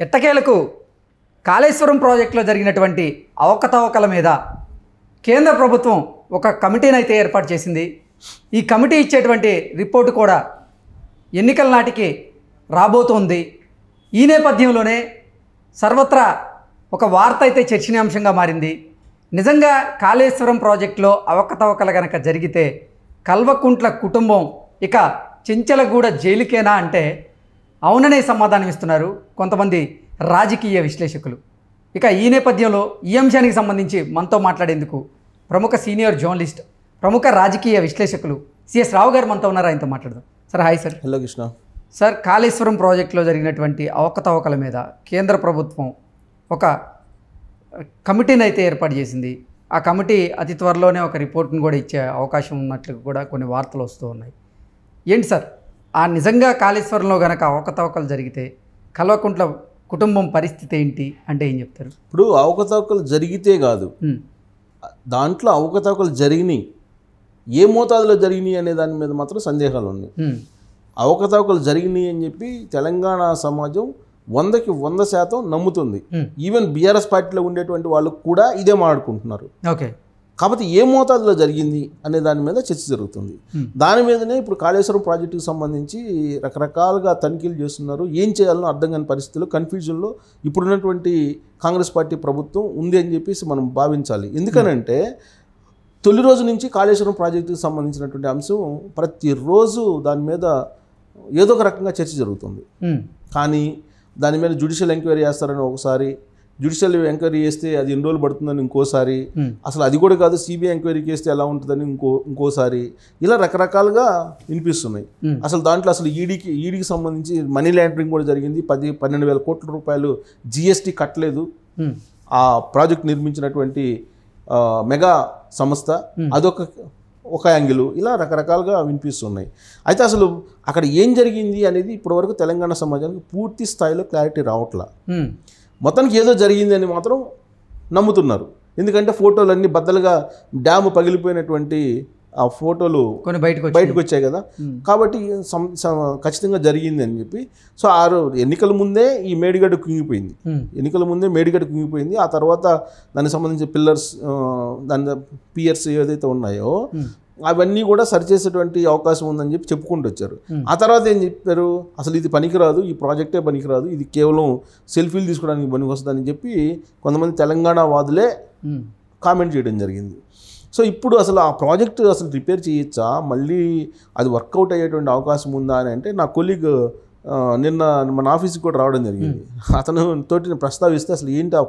ఎట్టకేలకు కాళేశ్వరం ప్రాజెక్టులో జరిగినటువంటి అవకతవకల మీద కేంద్ర ప్రభుత్వం ఒక కమిటీని అయితే ఏర్పాటు చేసింది. ఈ కమిటీ ఇచ్చేటువంటి రిపోర్టు కూడా ఎన్నికల నాటికి రాబోతోంది. ఈ నేపథ్యంలోనే సర్వత్రా ఒక వార్త అయితే చర్చనీయాంశంగా మారింది. నిజంగా కాళేశ్వరం ప్రాజెక్టులో అవకతవకలు గనక జరిగితే కల్వకుంట్ల కుటుంబం ఇక చెంచలగూడ జైలుకేనా అంటే అవుననే సమాధానం ఇస్తున్నారు కొంతమంది రాజకీయ విశ్లేషకులు. ఇక ఈ నేపథ్యంలో ఈ అంశానికి సంబంధించి మనతో మాట్లాడేందుకు ప్రముఖ సీనియర్ జర్నలిస్ట్, ప్రముఖ రాజకీయ విశ్లేషకులు సిఎస్ రావు గారు మనతో ఉన్నారు. ఆయనతో మాట్లాడదాం. Sir hi sir. Hello Krishna. Sir, Kaleshwaram ప్రాజెక్టులో జరిగినటువంటి అవకతవకల మీద కేంద్ర ప్రభుత్వం ఒక కమిటీని అయితే ఏర్పాటు చేసింది. ఆ కమిటీ అతి త్వరలోనే ఒక రిపోర్ట్ని కూడా ఇచ్చే అవకాశం ఉన్నట్లు కూడా కొన్ని వార్తలు వస్తూ ఉన్నాయి. ఏంటి సార్, ఆ నిజంగా కాళేశ్వరంలో గనక అవకతవకలు జరిగితే కల్వకుంట్ల కుటుంబం పరిస్థితి ఏంటి అంటే ఏం చెప్తారు? ఇప్పుడు అవకతవకలు జరిగితే కాదు, దాంట్లో అవకతవకలు జరిగినాయి, ఏ మోతాదులో జరిగినాయి అనే దాని మీద మాత్రం సందేహాలు ఉన్నాయి. అవకతవకలు జరిగినాయి అని చెప్పి తెలంగాణ సమాజం 100% నమ్ముతుంది. ఈవెన్ బీఆర్ఎస్ పార్టీలో ఉండేటువంటి వాళ్ళు కూడా ఇదే మాట్లాడుకుంటున్నారు. ఓకే, కాబట్టి ఏ మోతాదులో జరిగింది అనే దాని మీద చర్చ జరుగుతుంది. దాని మీదనే ఇప్పుడు కాళేశ్వరం ప్రాజెక్టుకి సంబంధించి రకరకాలుగా తనిఖీలు చేస్తున్నారు. ఏం చేయాలనో అర్థం కాని పరిస్థితుల్లో, కన్ఫ్యూజన్లో ఇప్పుడున్నటువంటి కాంగ్రెస్ పార్టీ ప్రభుత్వం ఉంది అని చెప్పేసి మనం భావించాలి. ఎందుకనంటే తొలి రోజు నుంచి కాళేశ్వరం ప్రాజెక్టుకి సంబంధించినటువంటి అంశం ప్రతిరోజు దాని మీద ఏదో ఒక రకంగా చర్చ జరుగుతుంది. కానీ దాని మీద జ్యుడిషియల్ ఎంక్వైరీ చేస్తారని ఒకసారి, జ్యుడిషియల్ ఎంక్వైరీ చేస్తే అది ఎన్ని రోజులు పడుతుందని ఇంకోసారి, అసలు అది కూడా కాదు సిబిఐ ఎంక్వైరీకి చేస్తే ఎలా ఉంటుందని ఇంకోసారి, ఇలా రకరకాలుగా వినిపిస్తున్నాయి. అసలు దాంట్లో అసలు ఈడీకి సంబంధించి మనీ లాండరింగ్ కూడా జరిగింది. 12,000 కోట్ల రూపాయలు జిఎస్టీ కట్టలేదు ఆ ప్రాజెక్ట్ నిర్మించినటువంటి మెగా సంస్థ, ఒక యాంగిల్, ఇలా రకరకాలుగా వినిపిస్తున్నాయి. అయితే అసలు అక్కడ ఏం జరిగింది అనేది ఇప్పటివరకు తెలంగాణ సమాజానికి పూర్తి స్థాయిలో క్లారిటీ రావట్లా. మొత్తానికి ఏదో జరిగింది అని మాత్రం నమ్ముతున్నారు. ఎందుకంటే ఫోటోలన్నీ బద్దలుగా డ్యాము పగిలిపోయినటువంటి ఆ ఫోటోలు కొన్ని బయటకు వచ్చాయి కదా, కాబట్టి ఖచ్చితంగా జరిగింది అని చెప్పి. సో ఎన్నికల ముందే ఈ మేడిగడ్డ కుంగిపోయింది. ఆ తర్వాత దానికి సంబంధించిన పిల్లర్స్, దాని పియర్స్ ఏదైతే ఉన్నాయో అవన్నీ కూడా సరిచేసేటువంటి అవకాశం ఉందని చెప్పి చెప్పుకుంటూ వచ్చారు. ఆ తర్వాత ఏం చెప్పారు, అసలు ఇది పనికిరాదు, ఈ ప్రాజెక్టే పనికిరాదు, ఇది కేవలం సెల్ఫీలు తీసుకోవడానికి పనికి వస్తుందని చెప్పి కొంతమంది తెలంగాణ వాదులే కామెంట్ చేయడం జరిగింది. సో ఇప్పుడు అసలు ఆ ప్రాజెక్ట్ అసలు రిపేర్ చేయొచ్చా, మళ్ళీ అది వర్కౌట్ అయ్యేటువంటి అవకాశం ఉందా అని అంటే, నా కొలీగ్ నిన్న మన ఆఫీస్కి కూడా రావడం జరిగింది. అతను తోటి ప్రస్తావిస్తే అసలు ఏంటి ఆ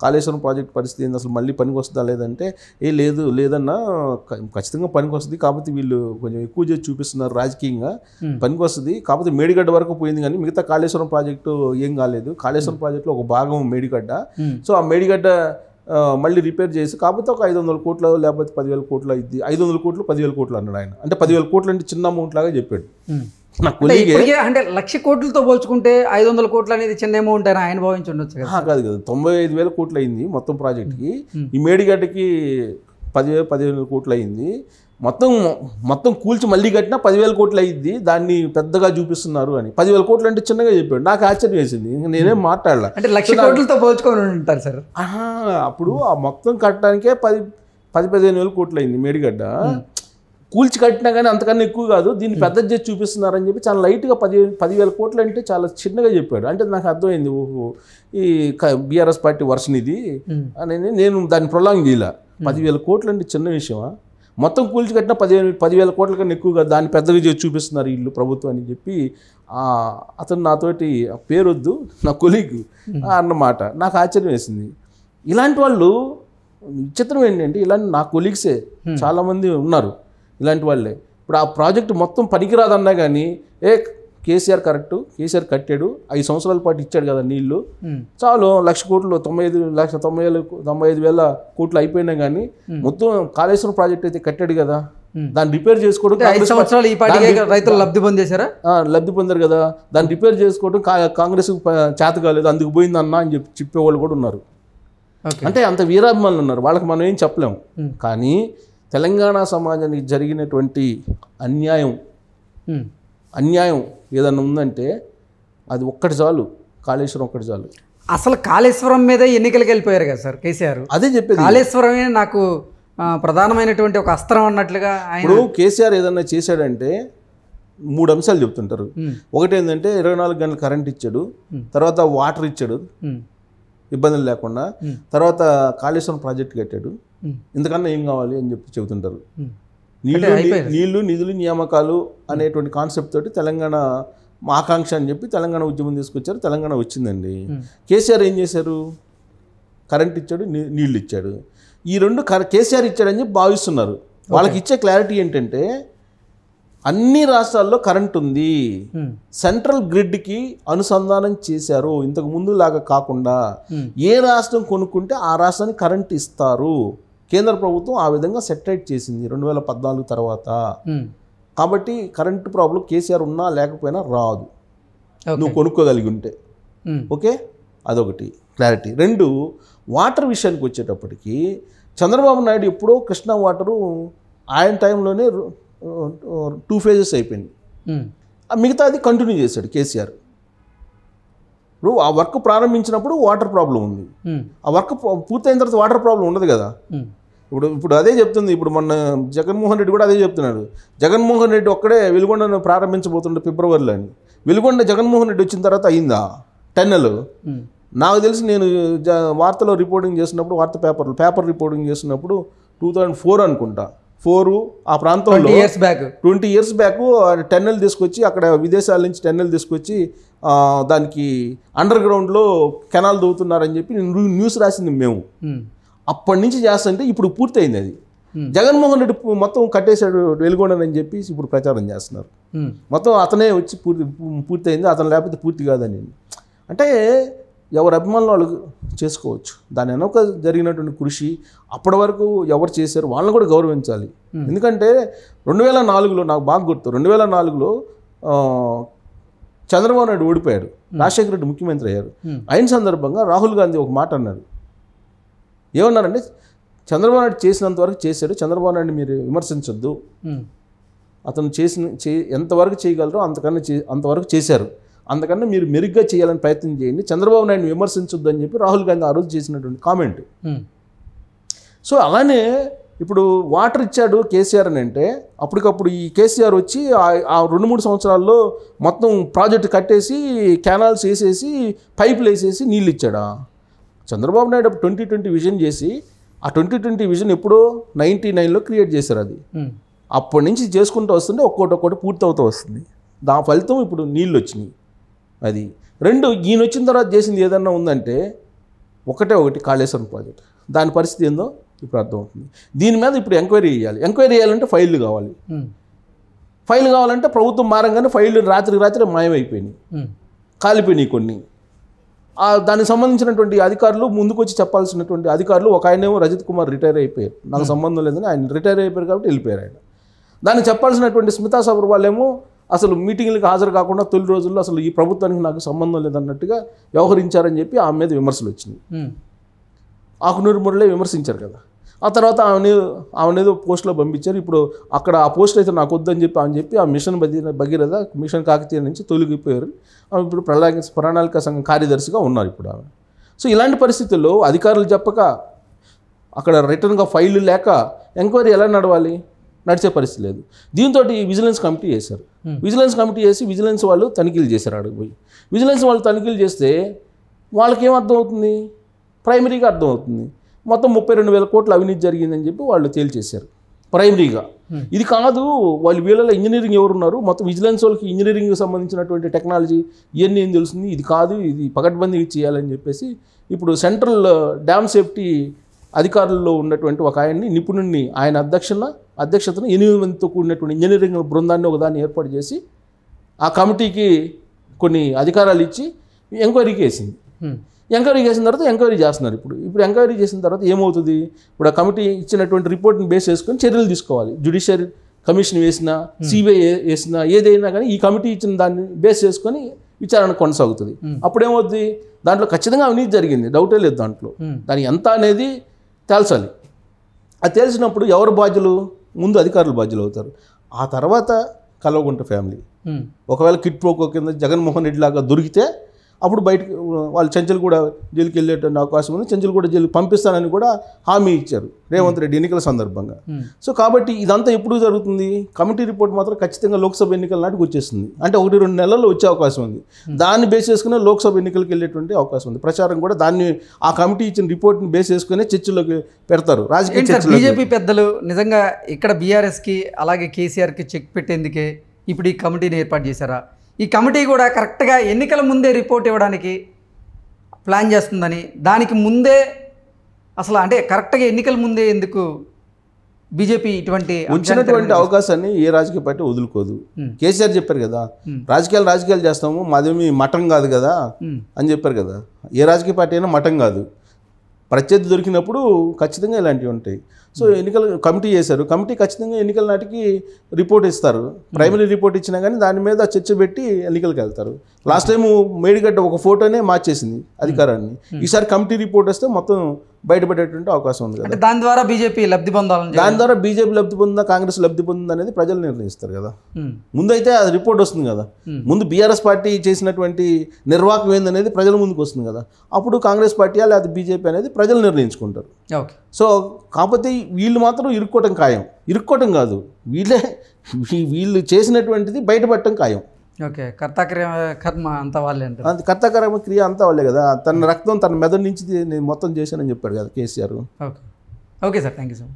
కాళేశ్వరం ప్రాజెక్ట్ పరిస్థితి ఏంటి, అసలు మళ్ళీ పనికి వస్తుందా లేదంటే, లేదన్నా ఖచ్చితంగా పనికి వస్తుంది, కాకపోతే వీళ్ళు కొంచెం ఎక్కువ చేసి చూపిస్తున్నారు రాజకీయంగా, పనికి వస్తుంది, కాకపోతే మేడిగడ్డ వరకు పోయింది కానీ మిగతా కాళేశ్వరం ప్రాజెక్టు ఏం కాలేదు. కాళేశ్వరం ప్రాజెక్టులో ఒక భాగం మేడిగడ్డ. సో ఆ మేడిగడ్డ మళ్ళీ రిపేర్ చేసి కాకపోతే ఒక 500 కోట్లు లేకపోతే 10,000 కోట్లు అయింది. 500 కోట్లు 10,000 కోట్లు అన్నాడు ఆయన. అంటే 10,000 కోట్లు అంటే చిన్న అమౌంట్ లాగా చెప్పాడు. అంటే 1,00,000 కోట్లతో పోల్చుకుంటే 500 కోట్లు అనేది చిన్న అమౌంట్ అని ఆయన భావించి ఉండొచ్చు కదా. కాదు 95,000 కోట్లు అయింది మొత్తం ప్రాజెక్ట్కి. ఈ మేడిగడ్డకి 15,000 కోట్లు అయింది. మొత్తం కూల్చి మళ్ళీ కట్టినా 10,000 కోట్లు అయ్యింది. దాన్ని పెద్దగా చూపిస్తున్నారు అని. 10,000 కోట్లు అంటే చిన్నగా చెప్పాడు. నాకు ఆశ్చర్యం వేసింది. నేనేం మాట్లాడలే. అంటే 1,00,000 కోట్లతో పోల్చుకొని ఉంటారు సార్. అప్పుడు ఆ మొత్తం కట్టడానికే 15,000 కోట్లు అయింది మేడిగడ్డ. కూల్చి కట్టినా కానీ అంతకన్నా ఎక్కువ కాదు, దీన్ని పెద్ద చేసి చూపిస్తున్నారని చెప్పి చాలా లైట్గా 10,000 కోట్లు అంటే చాలా చిన్నగా చెప్పాడు. అంటే నాకు అర్థమైంది, ఓహో ఈ బీఆర్ఎస్ పార్టీ వర్షన్ ఇది అని. నేను దాన్ని ప్రొలాంగ్ చేయలే. 10,000 కోట్లు అంటే చిన్న విషయమా, మొత్తం కూల్చి కట్టిన 10,000 కోట్ల కన్నా ఎక్కువగా దాన్ని పెద్దగా చేసి చూపిస్తున్నారు వీళ్ళు ప్రభుత్వం అని చెప్పి అతను నాతోటి పేరొద్దు, నా కొలీగ్ అన్నమాట. నాకు ఆశ్చర్యం వేసింది. ఇలాంటి వాళ్ళు విచిత్రం ఏంటంటే, ఇలాంటి నా కొలీగ్సే చాలామంది ఉన్నారు ఇలాంటి వాళ్ళే. ఇప్పుడు ఆ ప్రాజెక్టు మొత్తం పనికిరాదన్నా కానీ, కేసీఆర్ కరెక్టు, కేసీఆర్ కట్టాడు, 5 సంవత్సరాల పాటు ఇచ్చాడు కదా నీళ్లు, చాలు 1,00,000 కోట్లు 95,000 కోట్లు అయిపోయినా కానీ మొత్తం కాళేశ్వరం ప్రాజెక్ట్ అయితే కట్టాడు కదా, దాన్ని రిపేర్ చేసుకోవడం 5 సంవత్సరాలు ఈ పార్టీ రైతులు లబ్ధి పొందారు కదా, దాన్ని రిపేర్ చేసుకోవడం కాంగ్రెస్ చేత కాలేదు, అందుకు పోయిందన్నా అని చెప్పేవాళ్ళు కూడా ఉన్నారు. అంటే అంత వీరాభిమానులు ఉన్నారు. వాళ్ళకి మనం ఏం చెప్పలేము. కానీ తెలంగాణ సమాజానికి జరిగినటువంటి అన్యాయం ఏదన్నా ఉందంటే అది ఒక్కటి చాలు కాళేశ్వరం ఒకటి చాలు. అసలు కాళేశ్వరం మీదే ఎన్నికలకు వెళ్ళిపోయారు కదా సార్ కేసీఆర్. అదే చెప్పేది, కాళేశ్వరమే నాకు ప్రధానమైనటువంటి ఒక అస్త్రం అన్నట్లుగా ఇప్పుడు కేసీఆర్ ఏదన్నా చేశాడంటే 3 అంశాలు చెప్తుంటారు. ఒకటి ఏంటంటే 24 గంటలు కరెంట్ ఇచ్చాడు, తర్వాత వాటర్ ఇచ్చాడు ఇబ్బందులు లేకుండా, తర్వాత కాళేశ్వరం ప్రాజెక్ట్ కట్టాడు, ఇంతకన్నా ఏం కావాలి అని చెప్పి చెబుతుంటారు. నీళ్లు నిధులు నియామకాలు అనేటువంటి కాన్సెప్ట్ తోటి తెలంగాణ ఆకాంక్ష అని చెప్పి తెలంగాణ ఉద్యమం తీసుకొచ్చారు. తెలంగాణ వచ్చిందండి. కేసీఆర్ ఏం చేశారు? కరెంట్ ఇచ్చాడు, నీళ్లు ఇచ్చాడు. ఈ రెండు కేసీఆర్ ఇచ్చాడని చెప్పి భావిస్తున్నారు. వాళ్ళకి ఇచ్చే క్లారిటీ ఏంటంటే అన్ని రాష్ట్రాల్లో కరెంట్ ఉంది, సెంట్రల్ గ్రిడ్కి అనుసంధానం చేశారు, ఇంతకు ముందు లాగా కాకుండా ఏ రాష్ట్రం కొనుక్కుంటే ఆ రాష్ట్రానికి కరెంట్ ఇస్తారు. కేంద్ర ప్రభుత్వం ఆ విధంగా సెటరేట్ చేసింది 2014 తర్వాత. కాబట్టి కరెంటు ప్రాబ్లం కేసీఆర్ ఉన్నా లేకపోయినా రాదు, నువ్వు కొనుక్కోగలిగి ఉంటే. ఓకే, అదొకటి క్లారిటీ. 2, వాటర్ విషయానికి వచ్చేటప్పటికి చంద్రబాబు నాయుడు ఎప్పుడో కృష్ణా వాటరు ఆయన టైంలోనే 2 phases అయిపోయింది. మిగతాది కంటిన్యూ చేశాడు కేసీఆర్. ఇప్పుడు ఆ వర్క్ ప్రారంభించినప్పుడు వాటర్ ప్రాబ్లం ఉంది, ఆ వర్క్ పూర్తయిన తర్వాత వాటర్ ప్రాబ్లం ఉండదు కదా. ఇప్పుడు అదే చెప్తుంది. ఇప్పుడు మొన్న జగన్మోహన్ రెడ్డి కూడా అదే చెప్తున్నాడు. జగన్మోహన్ రెడ్డి ఒక్కడే వెలుగొండను ప్రారంభించబోతుండే ఫిబ్రవరిలో అని. వెలుగొండ జగన్మోహన్ రెడ్డి వచ్చిన తర్వాత అయిందా టన్నెల్? నాకు తెలిసి నేను వార్తలో రిపోర్టింగ్ చేసినప్పుడు, పేపర్ రిపోర్టింగ్ చేసినప్పుడు 2004 అనుకుంటా, 4 ఆ ప్రాంతంలో 20 years బ్యాక్ టన్నెల్ తీసుకొచ్చి అక్కడ విదేశాల నుంచి టన్నెల్ తీసుకొచ్చి దానికి అండర్ గ్రౌండ్లో కెనాల్ దవ్వుతున్నారని చెప్పి న్యూస్ రాసింది మేము. అప్పటి నుంచి చేస్తుంటే ఇప్పుడు పూర్తయింది అది. జగన్మోహన్ రెడ్డి మొత్తం కట్టేశాడు వెలుగొండని చెప్పి ఇప్పుడు ప్రచారం చేస్తున్నారు. మొత్తం అతనే వచ్చి పూర్తయింది, అతను లేకపోతే పూర్తి కాదని. అంటే ఎవరి అభిమానులు వాళ్ళు చేసుకోవచ్చు. దాని వెనక జరిగినటువంటి కృషి అప్పటి వరకు ఎవరు చేశారు వాళ్ళని కూడా గౌరవించాలి. ఎందుకంటే 2004లో నాకు బాగా గుర్తు, 2004లో చంద్రబాబు నాయుడు ఓడిపోయాడు, రాజశేఖర రెడ్డి ముఖ్యమంత్రి అయ్యారు. అయిన సందర్భంగా రాహుల్ గాంధీ ఒక మాట అన్నాడు. ఏమన్నారంటే, చంద్రబాబు నాయుడు చేసినంత వరకు చేశాడు, చంద్రబాబు నాయుడు మీరు విమర్శించొద్దు, అతను ఎంతవరకు చేయగలరో అంతవరకు చేశారు, అందుకన్నా మీరు మెరుగ్గా చేయాలని ప్రయత్నం చేయండి, చంద్రబాబు నాయుడు విమర్శించొద్దు అని చెప్పి రాహుల్ గాంధీ ఆ రోజు చేసినటువంటి కామెంట్. సో అలానే ఇప్పుడు వాటర్ ఇచ్చాడు కేసీఆర్ అని అంటే, అప్పటికప్పుడు ఈ కేసీఆర్ వచ్చి ఆ 2-3 సంవత్సరాల్లో మొత్తం ప్రాజెక్టు కట్టేసి కెనాల్స్ వేసేసి పైపులు వేసేసి నీళ్ళు ఇచ్చాడా? చంద్రబాబు నాయుడు 2020 విజన్ చేసి, ఆ 2020 విజన్ ఎప్పుడో 99లో క్రియేట్ చేశారు. అది అప్పటి నుంచి చేసుకుంటూ వస్తుంటే ఒక్కొక్కటి పూర్తవుతూ వస్తుంది. దాని ఫలితం ఇప్పుడు నీళ్ళు వచ్చినాయి. అది 2 ఈయన వచ్చిన తర్వాత చేసింది ఏదన్నా ఉందంటే ఒకటి కాళేశ్వరం ప్రాజెక్ట్. దాని పరిస్థితి ఏందో ఇప్పుడు అర్థమవుతుంది. దీని మీద ఇప్పుడు ఎంక్వైరీ చేయాలి. ఎంక్వైరీ చేయాలంటే ఫైళ్ళు కావాలి. ఫైల్ కావాలంటే ప్రభుత్వం మారంగానే ఫైళ్ళు రాత్రి మాయమైపోయినాయి, కాలిపోయినాయి కొన్ని. దానికి సంబంధించినటువంటి అధికారులు ముందుకు వచ్చి చెప్పాల్సినటువంటి అధికారులు, ఒక ఆయనేమో రజత్ కుమార్ రిటైర్ అయిపోయారు, నాకు సంబంధం లేదని ఆయన రిటైర్ అయిపోయారు కాబట్టి వెళ్ళిపోయారు ఆయన. దానికి చెప్పాల్సినటువంటి స్మితా సబర్వాల్ ఏమో అసలు మీటింగ్లకు హాజరు కాకుండా తొలి రోజుల్లో అసలు ఈ ప్రభుత్వానికి నాకు సంబంధం లేదన్నట్టుగా వ్యవహరించారని చెప్పి ఆమె మీద విమర్శలు వచ్చినాయి. ఆకునూరు మురళి విమర్శించారు కదా. ఆ తర్వాత ఆమెనేదో పోస్టులో పంపించారు. ఇప్పుడు అక్కడ ఆ పోస్ట్ అయితే నాకు వద్దని చెప్పి ఆ మిషన్ భగీరథ, మిషన్ కాకతీయ నుంచి తొలగిపోయారు. ఆమె ఇప్పుడు ప్రణాళిక సంఘం కార్యదర్శిగా ఉన్నారు ఇప్పుడు ఆమె. సో ఇలాంటి పరిస్థితుల్లో అధికారులు చెప్పక, అక్కడ రిటర్న్గా ఫైళ్ళు లేక ఎంక్వైరీ ఎలా నడవాలి? నడిచే పరిస్థితి లేదు. దీంతో విజిలెన్స్ కమిటీ చేశారు. విజిలెన్స్ కమిటీ చేసి విజిలెన్స్ వాళ్ళు తనిఖీలు చేశారు. అడుగుపోయి విజిలెన్స్ వాళ్ళు తనిఖీలు చేస్తే వాళ్ళకేం అర్థమవుతుంది? ప్రైమరీగా అర్థమవుతుంది, మొత్తం 32,000 కోట్ల అవినీతి జరిగిందని చెప్పి వాళ్ళు తేల్చేశారు ప్రైమరీగా. ఇది కాదు, వీళ్ళలో ఇంజనీరింగ్ ఎవరున్నారు, మొత్తం విజిలెన్స్ వాళ్ళకి ఇంజనీరింగ్కి సంబంధించినటువంటి టెక్నాలజీ ఇవన్నీ ఏం తెలుస్తుంది, ఇది కాదు, ఇది పకడ్బందీగా చేయాలని చెప్పేసి ఇప్పుడు సెంట్రల్ డ్యామ్ సేఫ్టీ అధికారుల్లో ఉన్నటువంటి ఒక ఆయన్ని, నిపుణుడిని, ఆయన అధ్యక్షతను 8 మందితో కూడినటువంటి ఇంజనీరింగ్ బృందాన్ని ఒకదాన్ని ఏర్పాటు చేసి ఆ కమిటీకి కొన్ని అధికారాలు ఇచ్చి ఎంక్వైరీకి వేసింది. ఎంక్వైరీ చేసిన తర్వాత ఎంక్వైరీ చేస్తున్నారు. ఇప్పుడు ఎంక్వైరీ చేసిన తర్వాత ఏమవుతుంది? ఇప్పుడు ఆ కమిటీ ఇచ్చినటువంటి రిపోర్ట్ని బేస్ చేసుకొని చర్యలు తీసుకోవాలి. జ్యుడిషియరీ కమిషన్ వేసినా, సిబిఐ వేసినా, ఏదైనా కానీ ఈ కమిటీ ఇచ్చిన దాన్ని బేస్ చేసుకొని విచారణ కొనసాగుతుంది. అప్పుడేమవుతుంది? దాంట్లో ఖచ్చితంగా అవినీతి జరిగింది, డౌటే లేదు దాంట్లో. దాని ఎంత అనేది తేల్చాలి. అది తెలిసినప్పుడు ఎవరు బాధ్యులు? ముందు అధికారులు బాధ్యులు అవుతారు. ఆ తర్వాత కల్వకుంట్ల ఫ్యామిలీ ఒకవేళ కిట్ ప్రోకో కింద జగన్మోహన్ రెడ్డి లాగా దొరికితే అప్పుడు బయటకు వాళ్ళు చెంచల్గూడ జైలుకి వెళ్ళేటువంటి అవకాశం ఉంది, చెంచల్గూడ జైలుకి పంపిస్తానని కూడా హామీ ఇచ్చారు రేవంత్ రెడ్డి ఎన్నికల సందర్భంగా. సో కాబట్టి ఇదంతా ఎప్పుడు జరుగుతుంది, కమిటీ రిపోర్ట్ మాత్రం ఖచ్చితంగా లోక్సభ ఎన్నికల నాటికి వచ్చేస్తుంది, అంటే 1-2 నెలల్లో వచ్చే అవకాశం ఉంది. దాన్ని బేస్ చేసుకుని లోక్సభ ఎన్నికలకు వెళ్ళేటువంటి అవకాశం ఉంది. ప్రచారం కూడా దాన్ని ఆ కమిటీ ఇచ్చిన రిపోర్ట్ని బేస్ చేసుకుని చర్చలోకి పెడతారు, రాజకీయ చర్చలు. బీజేపీ పెద్దలు నిజంగా ఇక్కడ బీఆర్ఎస్కి అలాగే కేసీఆర్కి చెక్ పెట్టేందుకే ఇప్పుడు ఈ కమిటీని ఏర్పాటు చేశారా? ఈ కమిటీ కూడా కరెక్ట్గా ఎన్నికల ముందే రిపోర్ట్ ఇవ్వడానికి ప్లాన్ చేస్తుందని, దానికి ముందే అసలు అంటే కరెక్ట్గా ఎన్నికల ముందే ఎందుకు బీజేపీ ఇటువంటి ఉంచినటువంటి అవకాశాన్ని ఏ రాజకీయ పార్టీ వదులుకోదు. కేసీఆర్ చెప్పారు కదా, రాజకీయాలు చేస్తాము, మాదేమి మఠం కాదు కదా అని చెప్పారు కదా. ఏ రాజకీయ పార్టీ అయినా మఠం కాదు, ప్రత్యర్థి దొరికినప్పుడు ఖచ్చితంగా ఇలాంటివి ఉంటాయి. సో ఎన్నికల కమిటీ చేశారు, కమిటీ ఖచ్చితంగా ఎన్నికల నాటికి రిపోర్ట్ ఇస్తారు. ప్రైమరీ రిపోర్ట్ ఇచ్చినా కానీ దాని మీద చర్చ పెట్టి ఎన్నికలకు వెళ్తారు. లాస్ట్ టైం మేడిగడ్డ ఒక ఫోటోనే మార్చేసింది అధికారాన్ని, ఈసారి కమిటీ రిపోర్ట్ వస్తే మొత్తం బయటపడేటువంటి అవకాశం ఉంది కదా. దాని ద్వారా బీజేపీ లబ్ధి పొందాలని, దాని ద్వారా బీజేపీ లబ్ధి పొందిందా కాంగ్రెస్ లబ్ధి పొందిందా అనేది ప్రజలు నిర్ణయిస్తారు కదా. ముందైతే అది రిపోర్ట్ వస్తుంది కదా, ముందు బీఆర్ఎస్ పార్టీ చేసినటువంటి నిర్వాహకం ఏందనేది ప్రజల ముందుకు వస్తుంది కదా, అప్పుడు కాంగ్రెస్ పార్టీయా లేదా బీజేపీ అనేది ప్రజలు నిర్ణయించుకుంటారు. సో కాకపోతే వీళ్ళు మాత్రం ఇరుక్కోవటం కాదు, వీళ్ళు చేసినటువంటిది బయటపడటం ఖాయం. ఓకే, కర్మ అంతా వాళ్ళే అంటారు. అది కర్తకర్మ క్రియ అంతా వాళ్ళే కదా. తన రక్తం తన మెదడు నుంచి నేను మొత్తం చేశానని చెప్పాడు కదా KCR. Okay sir, thank you sir.